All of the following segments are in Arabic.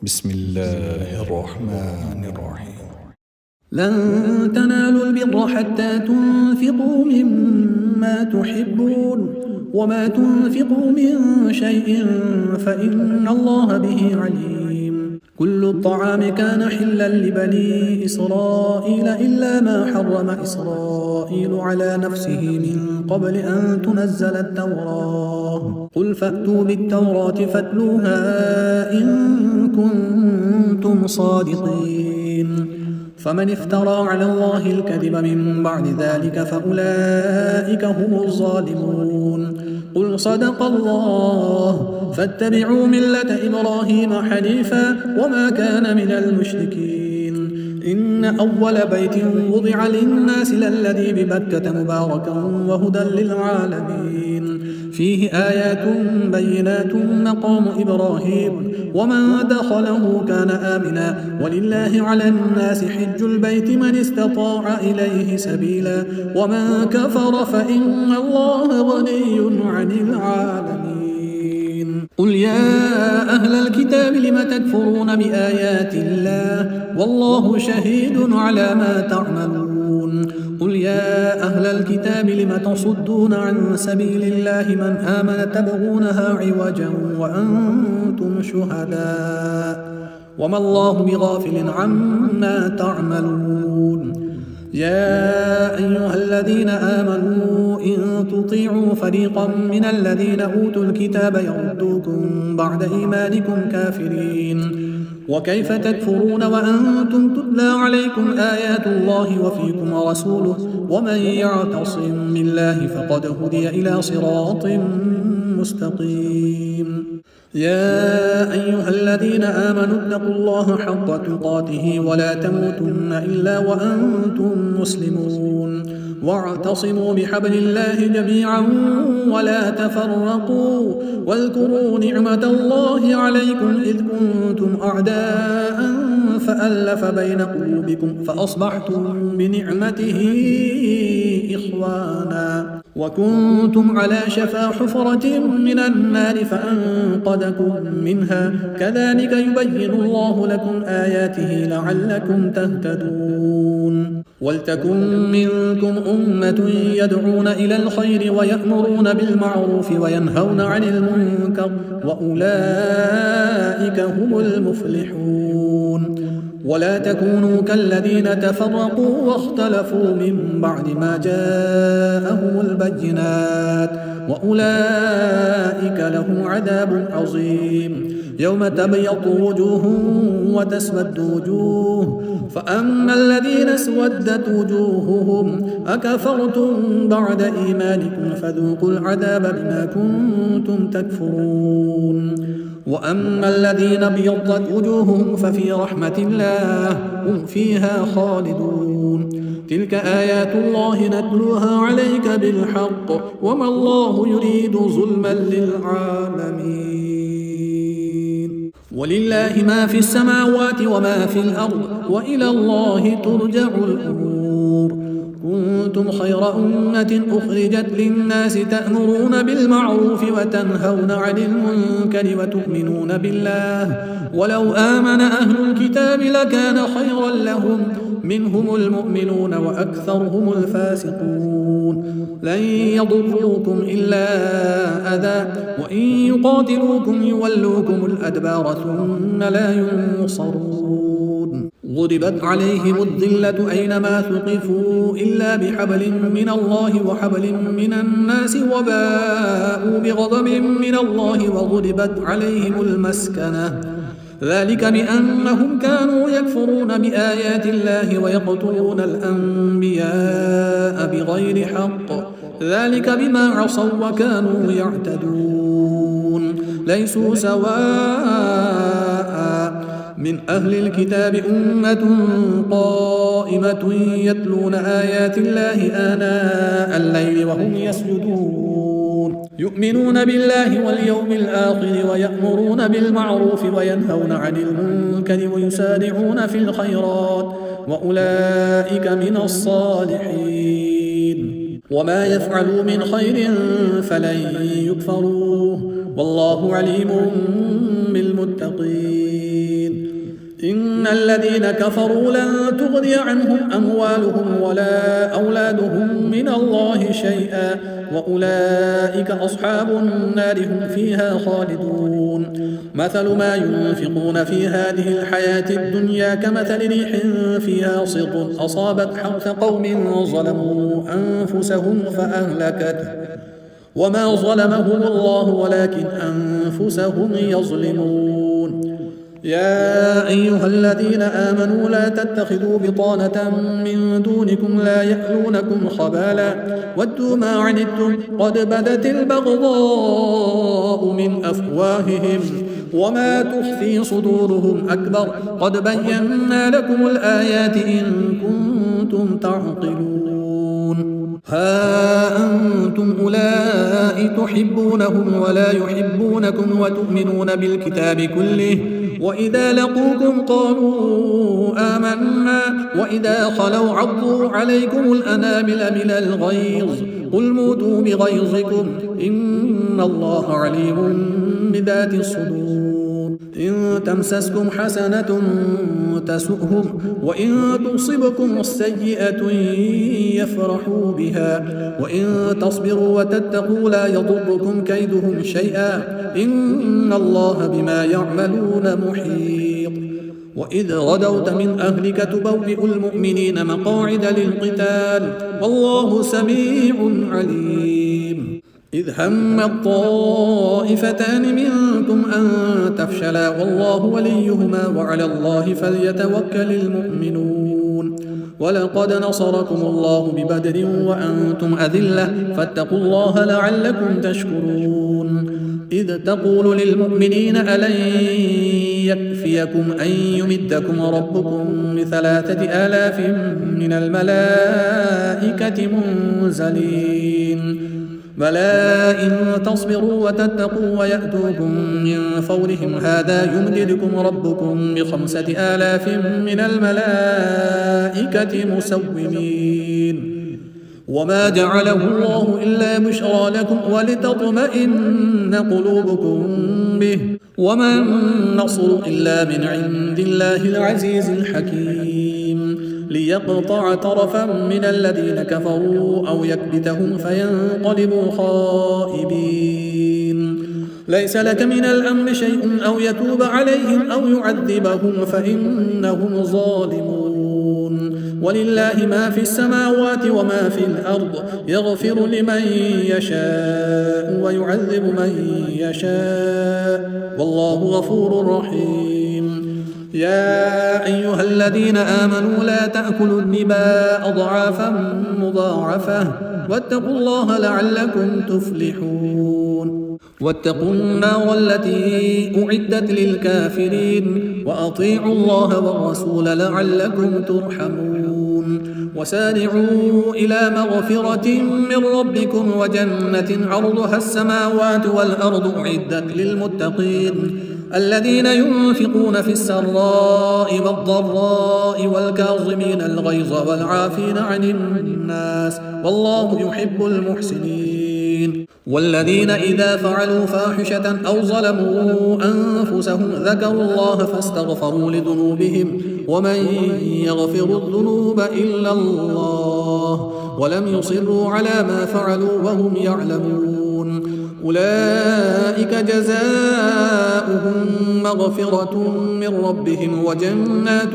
بسم الله الرحمن الرحيم. لن تنالوا البر حتى تنفقوا مما تحبون وما تنفقوا من شيء فإن الله به عليم. كل الطعام كان حلا لبني إسرائيل إلا ما حرم إسرائيل على نفسه من قبل أن تنزل التوراة. قل فأتوا بالتوراة فاتلوها إن كنتم صادقين. فمن افترى على الله الكذب من بعد ذلك فأولئك هم الظالمون. قل صدق الله فاتبعوا ملة إبراهيم حنيفا وما كان من المشركين. إن أول بيت وضع للناس للذي ببكة مباركا وهدى للعالمين. فيه آيات بينات مقام إبراهيم ومن دخله كان آمنا ولله على الناس حج البيت من استطاع إليه سبيلا ومن كفر فإن الله غني عن العالمين. قل يا أهل الكتاب لم تكفرون بآيات الله والله شهيد على ما تعملون. قل يا أهل الكتاب لم تصدون عن سبيل الله من آمن تبغونها عوجا وأنتم شهداء وما الله بغافل عما تعملون. يا أيها الذين آمنوا إن تطيعوا فريقا من الذين أوتوا الكتاب يردوكم بعد إيمانكم كافرين. وكيف تكفرون وأنتم تتلى عليكم آيات الله وفيكم رسوله ومن يعتصم بالله فقد هدي إلى صراط مستقيم. يا أيها الذين آمنوا اتقوا الله حق تقاته ولا تموتن إلا وأنتم مسلمون. واعتصموا بحبل الله جميعا ولا تفرقوا واذكروا نعمة الله عليكم إذ كنتم أعداء فألف بين قلوبكم فأصبحتم بنعمته إخوانا وكنتم على شفا حفرة من النار فأنقذكم منها كذلك يبين الله لكم آياته لعلكم تهتدون. ولتكن منكم أمة يدعون إلى الخير ويأمرون بالمعروف وينهون عن المنكر وأولئك هم المفلحون. ولا تكونوا كالذين تفرقوا واختلفوا من بعد ما جاءهم البينات وأولئك لهم عذاب عظيم. يوم تبيض وجوه وتسود وجوه فأما الذين اسودت وجوههم أكفرتم بعد إيمانكم فذوقوا العذاب بما كنتم تكفرون. وأما الذين ابيضت وجوههم ففي رحمة الله هم فيها خالدون. تلك آيات الله نتلوها عليك بالحق وما الله يريد ظلما للعالمين. ولله ما في السماوات وما في الأرض وإلى الله ترجع الأمور. كنتم خير أمة أخرجت للناس تأمرون بالمعروف وتنهون عن المنكر وتؤمنون بالله ولو آمن أهل الكتاب لكان خيرا لهم منهم المؤمنون وأكثرهم الفاسقون. لن يضروكم إلا أذى وإن يقاتلوكم يولوكم الأدبار ثم لا ينصرون. ضربت عليهم الذلة أينما ثقفوا إلا بحبل من الله وحبل من الناس وباءوا بغضب من الله وضربت عليهم المسكنة ذلك بأنهم كانوا يكفرون بآيات الله ويقتلون الأنبياء بغير حق ذلك بما عصوا وكانوا يعتدون. ليسوا سواء من أهل الكتاب أمة قائمة يتلون آيات الله آناء الليل وهم يسجدون يؤمنون بالله واليوم الآخر ويأمرون بالمعروف وينهون عن المنكر ويسارعون في الخيرات وأولئك من الصالحين. وما يفعلوا من خير فلن يكفروه والله عليم بالمتقين. إن الذين كفروا لن تغني عنهم أموالهم ولا أولادهم من الله شيئا وأولئك أصحاب النار هم فيها خالدون مثل ما ينفقون في هذه الحياة الدنيا كمثل ريح فيها صر أصابت حرث قوم ظلموا أنفسهم فأهلكته وما ظلمهم الله ولكن أنفسهم يظلمون يا أيها الذين آمنوا لا تتخذوا بطانة من دونكم لا يألونكم خبالا ودوا ما عنتم قد بدت البغضاء من أفواههم وما تخفي صدورهم أكبر قد بينا لكم الآيات إن كنتم تعقلون ها أنتم أولئك تحبونهم ولا يحبونكم وتؤمنون بالكتاب كله وإذا لقوكم قالوا آمنا وإذا خلوا عضوا عليكم الأنامل من الغيظ قل موتوا بغيظكم إن الله عليم بذات الصدور إن تمسسكم حسنة تسؤهم وإن تصبكم سيئة يفرحوا بها وإن تصبروا وتتقوا لا يضركم كيدهم شيئا إن الله بما يعملون محيط وإذ غدوت من أهلك تبوئ المؤمنين مقاعد للقتال والله سميع عليم إذ هم الطائفتان منكم أن تفشلا والله وليهما وعلى الله فليتوكل المؤمنون ولقد نصركم الله ببدر وأنتم أذلة فاتقوا الله لعلكم تشكرون إذ تقول للمؤمنين ألن يكفيكم أن يمدكم ربكم ب3,000 من الملائكة منزلين بلى إن تصبروا وتتقوا ويأتوكم من فورهم هذا يمددكم ربكم ب5,000 من الملائكة مسومين وما جعله الله إلا بشرى لكم ولتطمئن قلوبكم به وما النصر إلا من عند الله العزيز الحكيم ليقطع طرفا من الذين كفروا أو يكبتهم فينقلبوا خائبين ليس لك من الأمر شيء أو يتوب عليهم أو يعذبهم فإنهم ظالمون ولله ما في السماوات وما في الأرض يغفر لمن يشاء ويعذب من يشاء والله غفور رحيم يا أيها الذين آمنوا لا تأكلوا الربا أضعافا مضاعفة واتقوا الله لعلكم تفلحون واتقوا النار التي أعدت للكافرين وأطيعوا الله والرسول لعلكم ترحمون وسارعوا إلى مغفرة من ربكم وجنة عرضها السماوات والأرض أعدت للمتقين الذين ينفقون في السراء والضراء والكاظمين الغيظ والعافين عن الناس والله يحب المحسنين والذين إذا فعلوا فاحشة أو ظلموا أنفسهم ذكروا الله فاستغفروا لذنوبهم ومن يغفر الذنوب إلا الله ولم يصروا على ما فعلوا وهم يعلمون أولئك جزاؤهم مغفرة من ربهم وجنات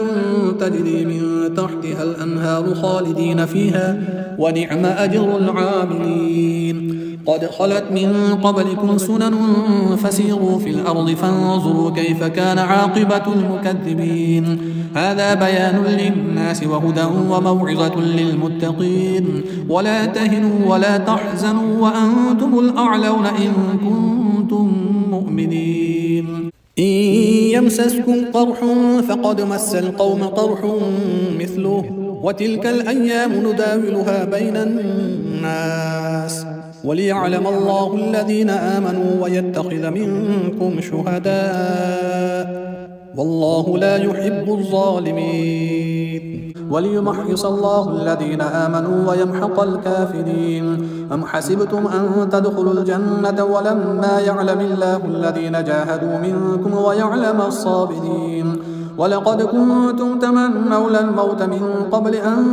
تجري من تحتها الأنهار خالدين فيها ونعم أجر العاملين قد خلت من قبلكم سنن فسيروا في الأرض فانظروا كيف كان عاقبة المكذبين هذا بيان للناس وهدى وموعظة للمتقين ولا تهنوا ولا تحزنوا وأنتم الأعلون إن كنتم مؤمنين إن يمسسكم قرح فقد مس القوم قرح مثله وتلك الأيام نداولها بين الناس وليعلم الله الذين آمنوا ويتخذ منكم شهداء والله لا يحب الظالمين وليمحص الله الذين آمنوا ويمحق الكافرين أم حسبتم أن تدخلوا الجنة ولما يعلم الله الذين جاهدوا منكم ويعلم الصابرين ولقد كنتم تمنون الموت من قبل أن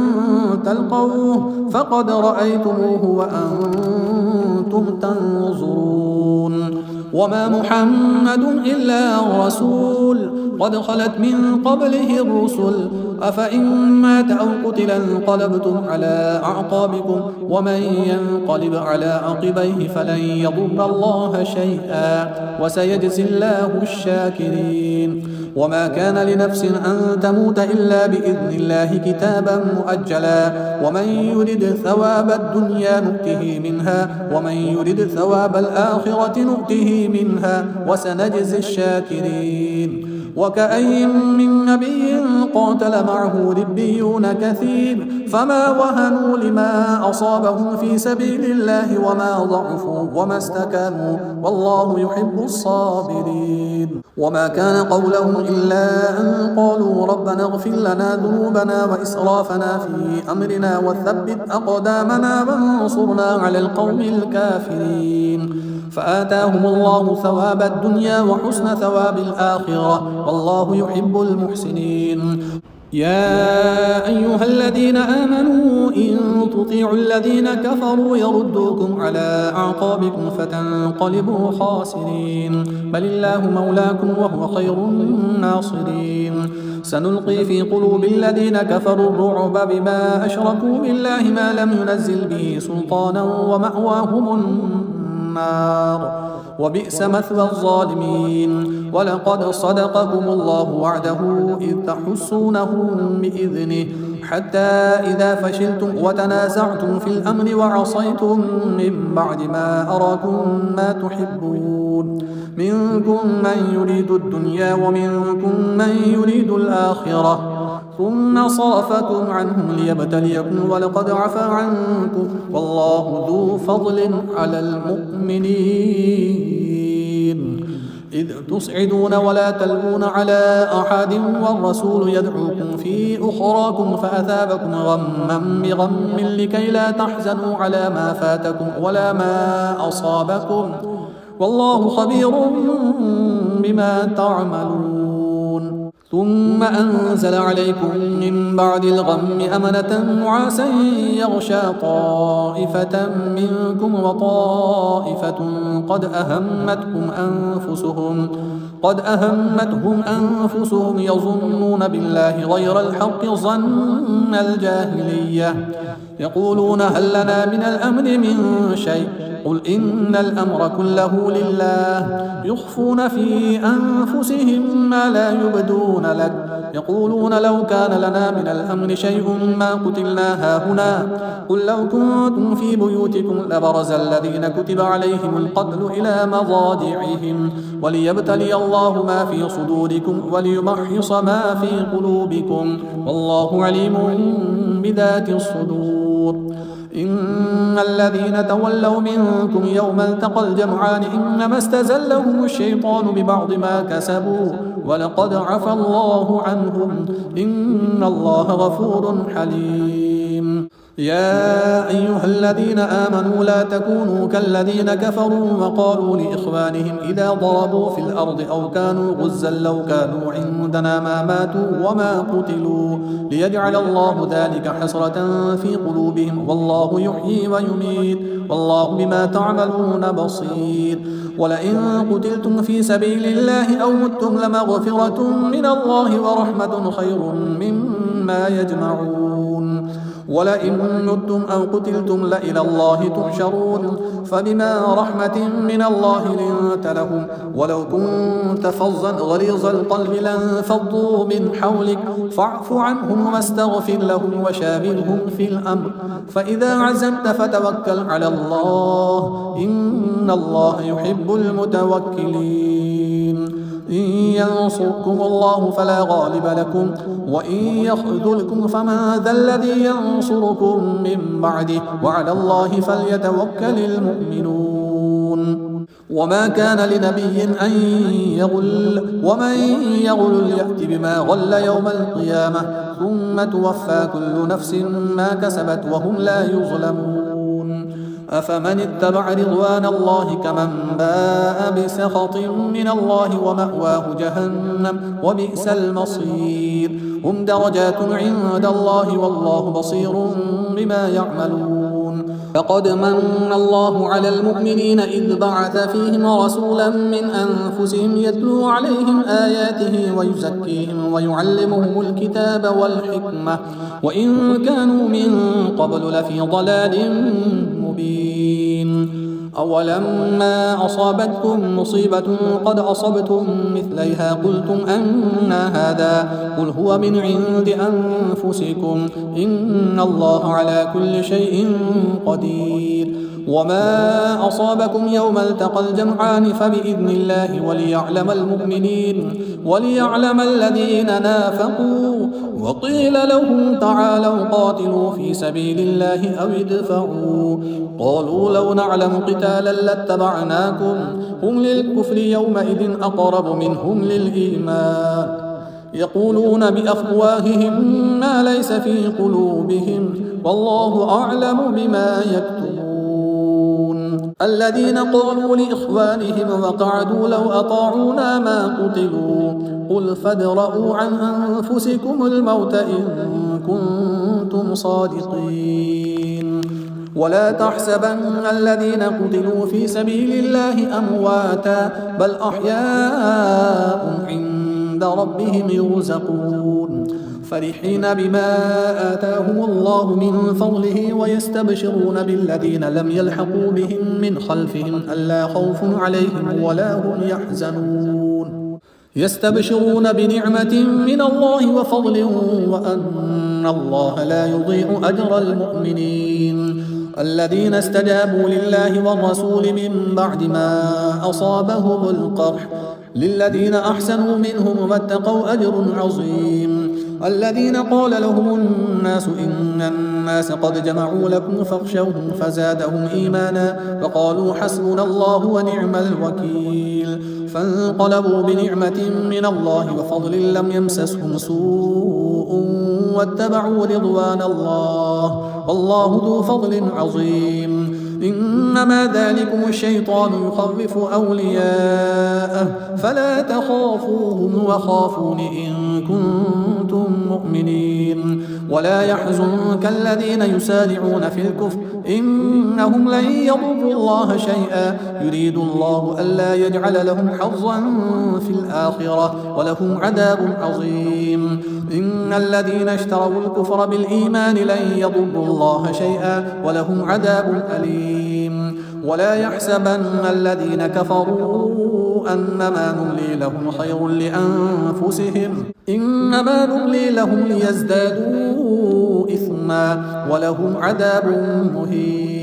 تلقوه فقد رأيتموه وأنتم تنظرون وما محمد إلا رسول قد خلت من قبله الرسل أفإن مات أو قتل انقلبتم على أعقابكم ومن ينقلب على عقبيه فلن يضر الله شيئا وسيجزي الله الشاكرين وما كان لنفس أن تموت إلا بإذن الله كتابا مؤجلا ومن يرد ثواب الدنيا نؤته منها ومن يرد ثواب الآخرة نؤته منها وسنجزي الشاكرين وكأي من نبي قاتل معه ربيون كثير فما وهنوا لما أصابهم في سبيل الله وما ضعفوا وما استكانوا والله يحب الصابرين وما كان قولهم إلا أن قالوا ربنا اغفر لنا ذنوبنا وإسرافنا في أمرنا وثبت أقدامنا وانصرنا على القوم الكافرين فآتاهم الله ثواب الدنيا وحسن ثواب الآخرة والله يحب المحسنين يا أيها الذين آمنوا إن تطيعوا الذين كفروا يردوكم على أعقابكم فتنقلبوا خاسرين بل الله مولاكم وهو خير الناصرين سنلقي في قلوب الذين كفروا الرعب بما أشركوا بالله ما لم ينزل به سلطانا ومأواهم النار وبئس مثوى الظالمين ولقد صدقكم الله وعده إذ تحسونهم بإذنه حتى إذا فشلتم وتنازعتم في الأمر وعصيتم من بعد ما أراكم ما تحبون منكم من يريد الدنيا ومنكم من يريد الآخرة ثم صرفكم عنهم ليبتليكم ولقد عفا عنكم والله ذو فضل على المؤمنين إذ تصعدون ولا تلوون على أحد والرسول يدعوكم في أخراكم فأثابكم غما بغم لكي لا تحزنوا على ما فاتكم ولا ما أصابكم والله خبير بما تعملون ثم أنزل عليكم من بعد الغم أمنة نعاسا يغشى طائفة منكم وطائفة قد أهمتهم أنفسهم يظنون بالله غير الحق ظن الجاهلية يقولون هل لنا من الأمر من شيء قل إن الأمر كله لله يخفون في أنفسهم ما لا يبدون لك يقولون لو كان لنا من الأمر شيء ما قتلنا هاهنا قل لو كنتم في بيوتكم لبرز الذين كتب عليهم القتل إلى مضاجعهم وليبتلي الله ما في صدوركم وليمحص ما في قلوبكم والله عليم بذات الصدور إن الذين تولوا منكم يوم التقى الجمعان إنما استزلهم الشيطان ببعض ما كسبوا ولقد عفى الله عنهم إن الله غفور حليم يا أيها الذين آمنوا لا تكونوا كالذين كفروا وقالوا لإخوانهم إذا ضربوا في الأرض أو كانوا غزا لو كانوا عندنا ما ماتوا وما قتلوا ليجعل الله ذلك حسرة في قلوبهم والله يحيي ويميت والله بما تعملون بصير ولئن قتلتم في سبيل الله أو متم لمغفرة من الله ورحمة خير مما يجمعون ولئن متم أو قتلتم لإلى الله تحشرون فبما رحمة من الله لنت لهم ولو كنت فظا غليظ القلب لانفضوا من حولك فاعف عنهم واستغفر لهم وشاورهم في الأمر فإذا عزمت فتوكل على الله إن الله يحب المتوكلين إن ينصركم الله فلا غالب لكم وإن يخذلكم فمن ذا الذي ينصركم من بعده وعلى الله فليتوكل المؤمنون وما كان لنبي أن يغل ومن يغل يأت بما غل يوم القيامة ثم توفى كل نفس ما كسبت وهم لا يظلمون أفمن اتبع رضوان الله كمن باء بسخط من الله ومأواه جهنم وبئس المصير هم درجات عند الله والله بصير بما يعملون فقد من الله على المؤمنين إذ بعث فيهم رسولا من أنفسهم يتلو عليهم آياته ويزكيهم ويعلمهم الكتاب والحكمة وإن كانوا من قبل لفي ضلال مبين أولما أصابتكم مصيبة قد أصبتم مثليها قلتم أن هذا قل هو من عند أنفسكم إن الله على كل شيء قدير وما أصابكم يوم التقى الجمعان فبإذن الله وليعلم المؤمنين وليعلم الذين نافقوا وقيل لهم تعالوا قاتلوا في سبيل الله أو ادفعوا قالوا لو نعلم قتالا لاتبعناكم هم للكفر يومئذ أقرب منهم للإيمان يقولون بأفواههم ما ليس في قلوبهم والله أعلم بما يكتمون الذين قالوا لإخوانهم وقعدوا لو أطاعونا ما قتلوا قل فادرءوا عن أنفسكم الموت إن كنتم صادقين ولا تحسبن الذين قتلوا في سبيل الله أمواتا بل أحياء عند ربهم يرزقون فرحين بما آتاهم الله من فضله ويستبشرون بالذين لم يلحقوا بهم من خلفهم ألا خوف عليهم ولا هم يحزنون يستبشرون بنعمة من الله وفضل وأن الله لا يضيع أجر المؤمنين الذين استجابوا لله والرسول من بعد ما أصابهم القرح للذين أحسنوا منهم واتقوا أجر عظيم الذين قال لهم الناس إن الناس قد جمعوا لكم فاخشوهم فزادهم إيمانا وقالوا حسبنا الله ونعم الوكيل فانقلبوا بنعمة من الله وفضل لم يمسسهم سوء واتبعوا رضوان الله والله ذو فضل عظيم إنما ذلكم الشيطان يخوف أولياءه فلا تخافوهم وخافون إن كنتم مؤمنين ولا يحزنك الذين يسارعون في الكفر إنهم لن يضروا الله شيئا يريد الله ألا يجعل لهم حظا في الآخرة ولهم عذاب عظيم إن الذين اشتروا الكفر بالإيمان لن يضروا الله شيئا ولهم عذاب أليم ولا يحسبن الذين كفروا أنما نملي لهم خير لأنفسهم إنما نملي لهم ليزدادوا إثما ولهم عذاب مهين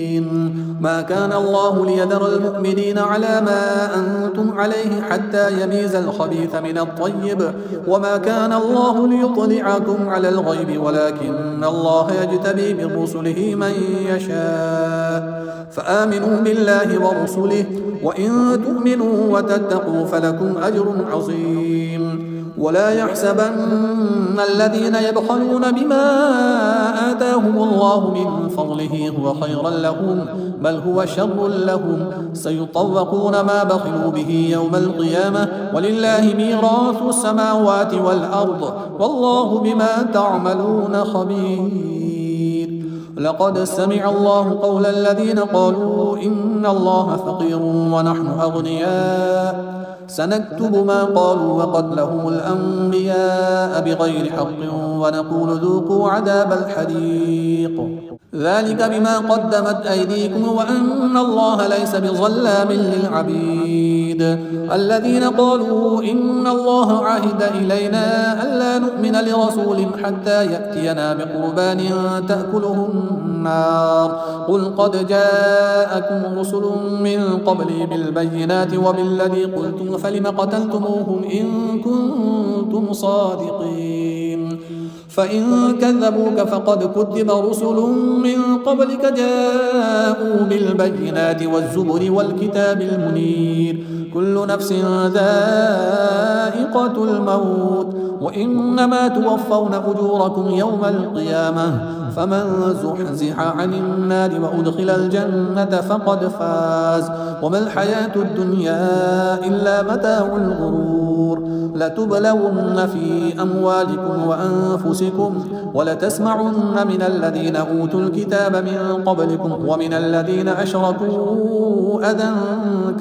ما كان الله ليذر المؤمنين على ما أنتم عليه حتى يميز الخبيث من الطيب وما كان الله ليطلعكم على الغيب ولكن الله يجتبي من رسله من يشاء فآمنوا بالله ورسله وإن تؤمنوا وتتقوا فلكم أجر عظيم ولا يحسبن الذين يبخلون بما آتاهم الله من فضله هو خيرا لهم بل هو شر لهم سيطوقون ما بخلوا به يوم القيامة ولله ميراث السماوات والأرض والله بما تعملون خبير لقد سمع الله قول الذين قالوا إن الله فقير ونحن أغنياء سنكتب ما قالوا وقتلهم الأنبياء بغير حق ونقول ذوقوا عذاب الحريق ذلك بما قدمت أيديكم وأن الله ليس بظلام للعبيد الذين قالوا إن الله عهد إلينا ألا نؤمن لرسول حتى يأتينا بقربان تأكله النار قل قد جاءكم رسل من قبلي بالبينات وبالذي قلتم فلم قتلتموهم إن كنتم صادقين فإن كذبوك فقد كذب رسل من قبلك جاءوا بالبينات والزبر والكتاب المنير كل نفس ذائقة الموت وإنما توفون أجوركم يوم القيامة فمن زحزح عن النار وأدخل الجنة فقد فاز وما الحياة الدنيا إلا متاع الغرور لتبلون في أموالكم وأنفسكم ولتسمعن من الذين أوتوا الكتاب من قبلكم ومن الذين أشركوا أذى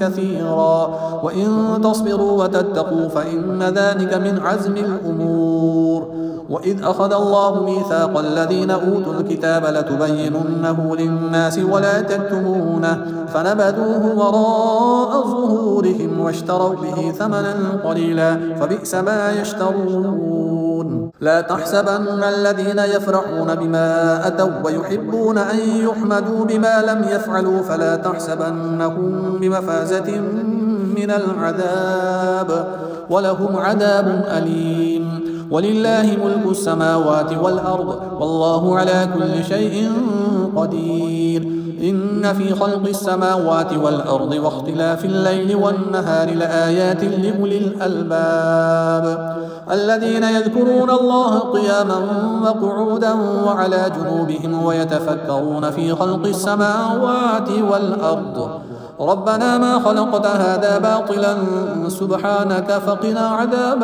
كثيرا وإن تصبروا وتتقوا فإن ذلك من عزم الأمور وإذ أخذ الله ميثاق الذين أوتوا الكتاب لتبيننه للناس ولا تكتمونه فنبذوه وراء ظهورهم واشتروا به ثمنا قليلا فبئس ما يشترون لا تحسبن الذين يفرحون بما أتوا ويحبون أن يحمدوا بما لم يفعلوا فلا تحسبنهم بمفازة من العذاب ولهم عذاب أليم ولله ملك السماوات والأرض والله على كل شيء قدير إن في خلق السماوات والأرض واختلاف الليل والنهار لآيات لأولي الألباب الذين يذكرون الله قياما وقعودا وعلى جنوبهم ويتفكرون في خلق السماوات والأرض ربنا ما خلقت هذا باطلا سبحانك فقنا عذاب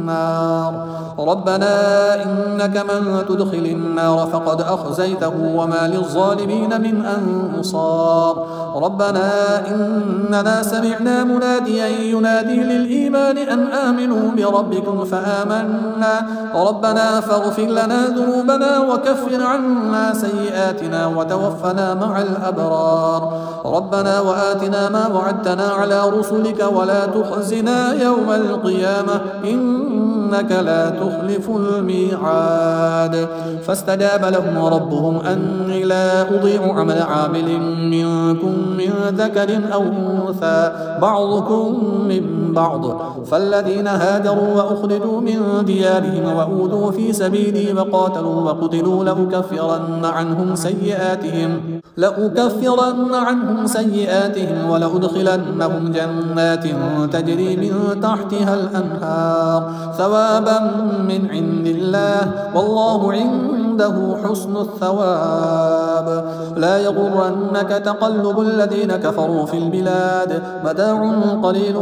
النار ربنا إنك من تدخل النار فقد أخزيته وما للظالمين من أنصار ربنا إننا سمعنا مناديا ينادي للإيمان أن آمنوا بربكم فآمنا ربنا فاغفر لنا ذنوبنا وكفر عنا سيئاتنا وتوفنا مع الأبرار ربنا وآتنا ما وعدتنا على رسلك ولا تخزنا يوم القيامة إنك لا تخلف الميعاد فاستجاب لهم ربهم أني لا أضيع عمل عامل منكم من ذكر أو أنثى بعضكم من بعض فالذين هاجروا وأخرجوا من ديارهم وأوذوا في سبيلي وقاتلوا وقتلوا لأكفرن عنهم سيئاتهم ولأدخلنهم جنات تجري من تحتها الأنهار ثوابا من عند الله والله عنده حسن الثواب لا يغرنك تقلب الذين كفروا في البلاد متاع قليل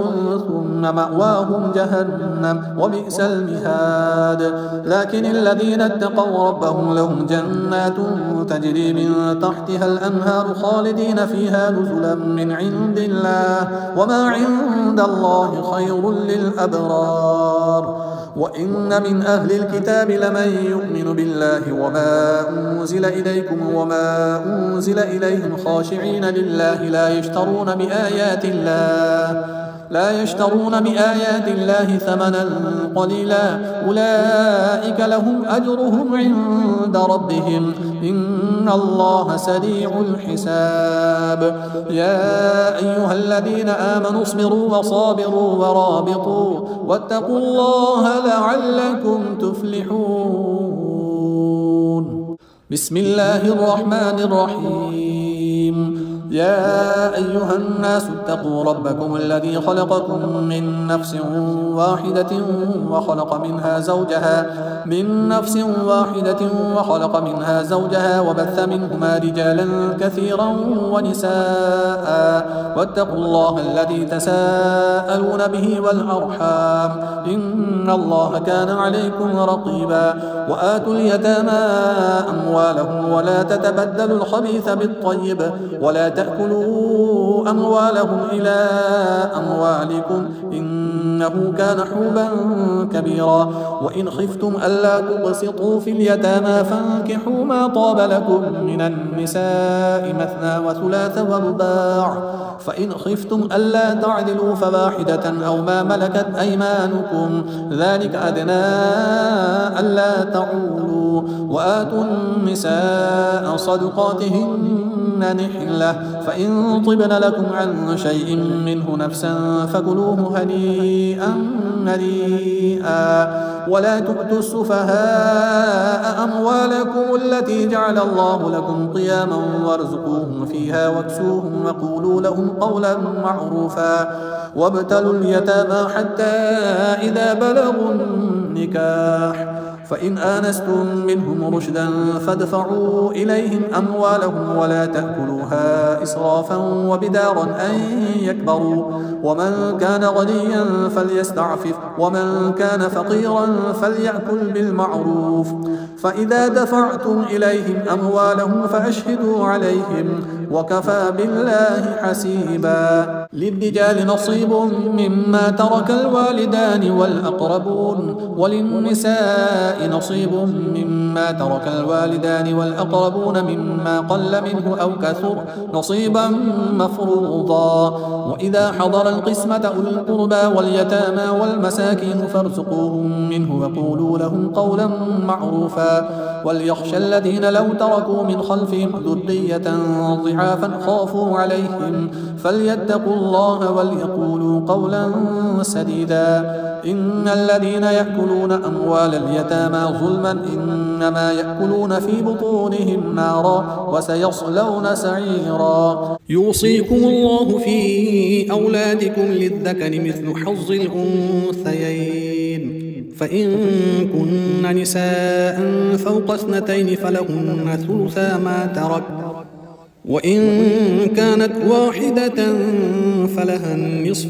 ثم مأواهم جهنم وبئس المهاد لكن الذين اتقوا ربهم لهم جنات تجري من تحتها الأنهار خالدين فيها نزلا من عند الله وما عند الله خير للأبرار وإن من أهل الكتاب لمن يؤمن بالله وما أنزل إليكم وما أنزل إليهم خاشعين لله لا يشترون بآيات الله ثمنا قليلا أولئك لهم أجرهم عند ربهم إن الله سريع الحساب يا أيها الذين آمنوا اصبروا وصابروا ورابطوا واتقوا الله لعلكم تفلحون بسم الله الرحمن الرحيم يا أيها الناس اتقوا ربكم الذي خلقكم من نفس واحدة وخلق منها زوجها وبث منهما رجالا كثيرا ونساء واتقوا الله الذي تساءلون به والأرحام إن الله كان عليكم رقيبا وآتوا اليتامى أموالهم ولا تتبدلوا الخبيث بالطيب ولا تأكلوا أموالهم إلى أموالكم إنه كان حوبا كبيرا وإن خفتم ألا تقسطوا في اليتامى فانكحوا ما طاب لكم من النساء مثنى وثلاث ورباع فإن خفتم ألا تعدلوا فواحدة أو ما ملكت أيمانكم ذلك أدنى ألا تعولوا وآتوا النساء صدقاتهن نحلة فإن طبن لكم عن شيء منه نفسا فكلوه هنيئا مريئا ولا تؤتوا السفهاء أموالكم التي جعل الله لكم قياما وارزقوهم فيها واكسوهم وقولوا لهم قولا معروفا وابتلوا اليتامى حتى إذا بلغوا النكاح. فإن آنستم منهم رشدا فادفعوا إليهم أموالهم ولا تأكلوها إسرافا وبدارا أن يكبروا، ومن كان غنيا فليستعفف، ومن كان فقيرا فليأكل بالمعروف. فإذا دفعتم إليهم أموالهم فأشهدوا عليهم، وكفى بالله حسيبا. للرجال نصيب مما ترك الوالدان والأقربون، وللنساء نصيب مما ترك الوالدان والأقربون مما قل منه أو كثر نصيبا مفروضا. وإذا حضر القسمة أولو القربى واليتامى والمساكين فارزقوهم منه وقولوا لهم قولا معروفا. وليخشى الذين لو تركوا من خلفهم ذرية ضعافا خافوا عليهم فليتقوا الله وليقولوا قولا سديدا. إن الذين يأكلون أموال اليتامى ظلما إنما يأكلون في بطونهم نارا وسيصلون سعيرا. يوصيكم الله في أولادكم للذكر مثل حظ الأنثيين، فإن كن نساء فوق 2 فلهن ثلثا ما ترك، وإن كانت واحدة فلها النصف،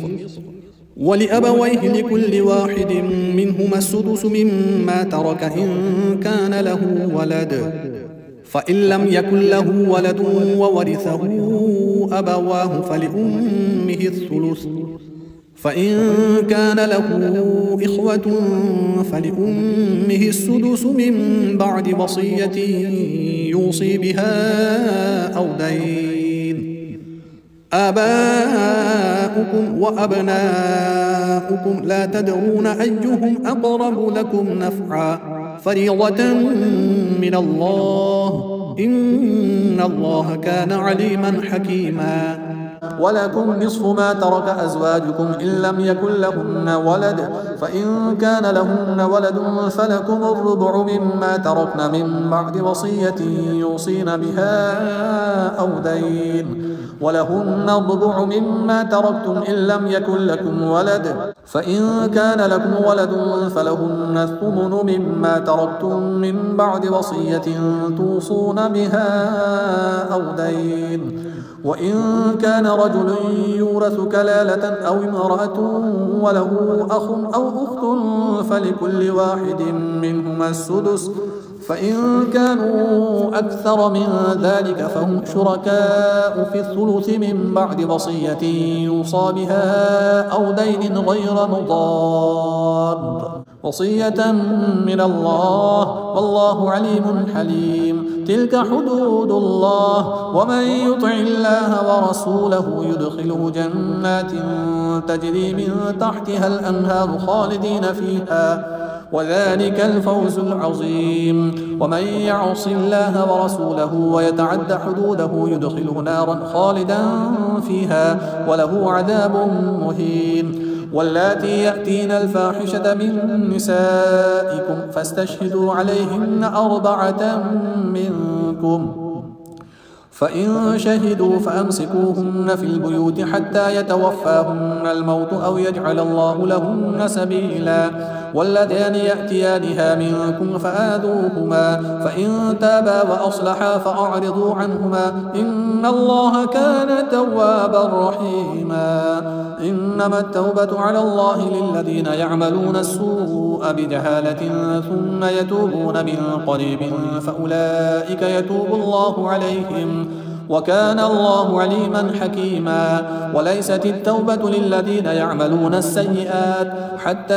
ولأبويه لكل واحد منهما السدس مما ترك إن كان له ولد، فإن لم يكن له ولد وورثه أبواه فلأمه الثلث، فإن كان له إخوة فلأمه السدس من بعد وصية يوصي بها أو دين. آباؤكم وأبناؤكم لا تدرون أيهم أقرب لكم نفعا فريضة من الله إن الله كان عليما حكيما. ولكم نصف ما ترك أزواجكم إن لم يكن لهن ولد، فإن كان لهن ولد فلكم الربع مما تركن من بعد وصية يوصين بها أو دين، ولهن الربع مما تركتم إن لم يكن لكم ولد، فإن كان لكم ولد فلهن الثمن مما تركتم من بعد وصية توصون بها أو دين. وإن كان رجل يورث كلالة أو امرأة وله أخ أو أخت فلكل واحد منهما السدس، فإن كانوا أكثر من ذلك فهم شركاء في الثلث من بعد وصية يوصى بها أو دين غير مضار، وصية من الله والله عليم حليم. تلك حدود الله، ومن يطع الله ورسوله يدخله جنات تجري من تحتها الأنهار خالدين فيها، وذلك الفوز العظيم. ومن يعص الله ورسوله ويتعد حدوده يدخله نارا خالدا فيها وله عذاب مهين. واللاتي يأتين الفاحشة من نسائكم فاستشهدوا عليهن 4 منكم، فإن شهدوا فأمسكوهن في البيوت حتى يتوفاهن الموت أو يجعل الله لهن سبيلا. واللذان يأتيانها منكم فآذوهما، فإن تابا وأصلحا فأعرضوا عنهما إن الله كان توابا رحيما. إنما التوبة على الله للذين يعملون السوء بجهالة ثم يتوبون من قريب فأولئك يتوب الله عليهم وكان الله عليما حكيما. وليست التوبة للذين يعملون السيئات حتى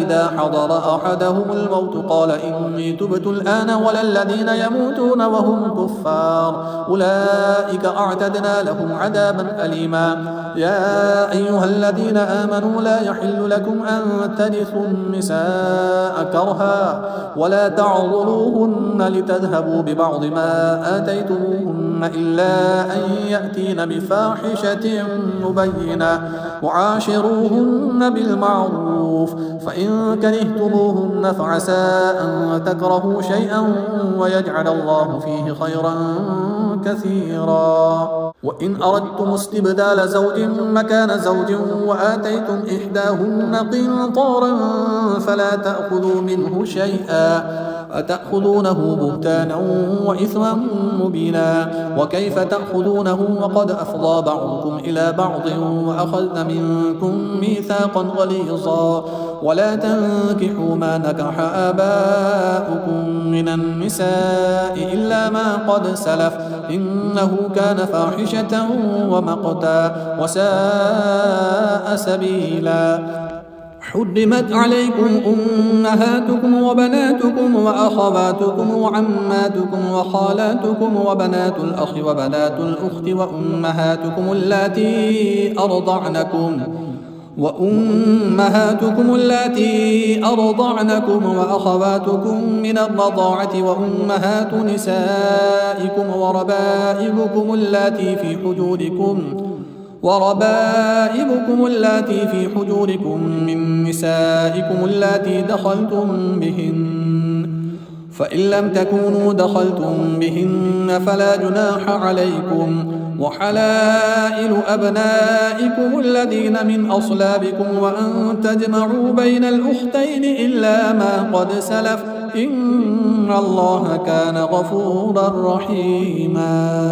إذا حضر أحدهم الموت قال إني تبت الآن، ولا الذين يموتون وهم كفار أولئك أعتدنا لهم عذابا أليما. يا أيها الذين آمنوا لا يحل لكم أن ترثوا النساء كرها ولا تعضلوهن لتذهبوا ببعض ما آتيتموهن إلا أن يأتين بفاحشة مبينة وعاشروهن بالمعروف، فإن كرهتموهن فعسى أن تكرهوا شيئا ويجعل الله فيه خيرا كثيرا. وإن أردتم استبدال زوج مكان زوج وآتيتم إحداهن قنطارا فلا تأخذوا منه شيئا أتأخذونه بهتانا وإثما مبينا. وكيف تأخذونه وقد أفضى بعضكم إلى بعض وأخذن منكم ميثاقا غليظا. ولا تنكحوا ما نكح آباؤكم من النساء إلا ما قد سلف إنه كان فاحشة ومقتا وساء سبيلا. حرمت عليكم أمهاتكم وبناتكم وأخواتكم وعماتكم وخالاتكم وبنات الأخ وبنات الأخت وأمهاتكم اللاتي أرضعنكم وأخواتكم من الرضاعة وأمهات نسائكم وربائبكم اللاتي في حجوركم من نسائكم اللاتي دخلتم بهن. فإن لم تكونوا دخلتم بهن فلا جناح عليكم. وحلائل أبنائكم الذين من أصلابكم وأن تجمعوا بين الأختين إلا ما قد سلف إن الله كان غفورا رحيما.